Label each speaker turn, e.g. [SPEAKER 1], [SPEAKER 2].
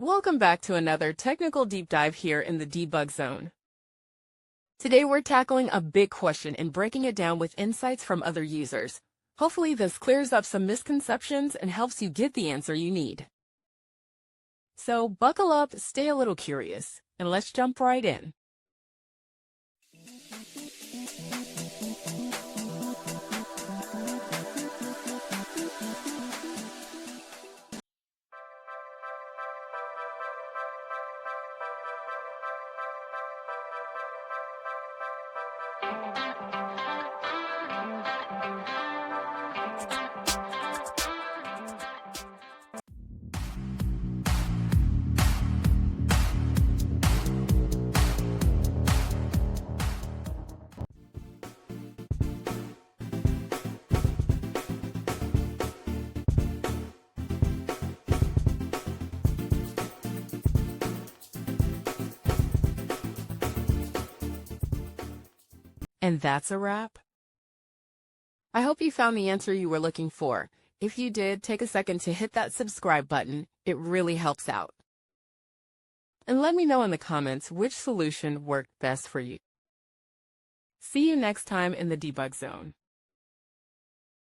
[SPEAKER 1] Welcome back to another technical deep dive here in the debug zone. Today we're tackling a big question and breaking it down with insights from other users. Hopefully this clears up some misconceptions and helps you get the answer you need. So buckle up, stay a little curious, and let's jump right in. And that's a wrap. I hope you found the answer you were looking for. If you did, take a second to hit that subscribe button. It really helps out. And let me know in the comments which solution worked best for you. See you next time in the debug zone.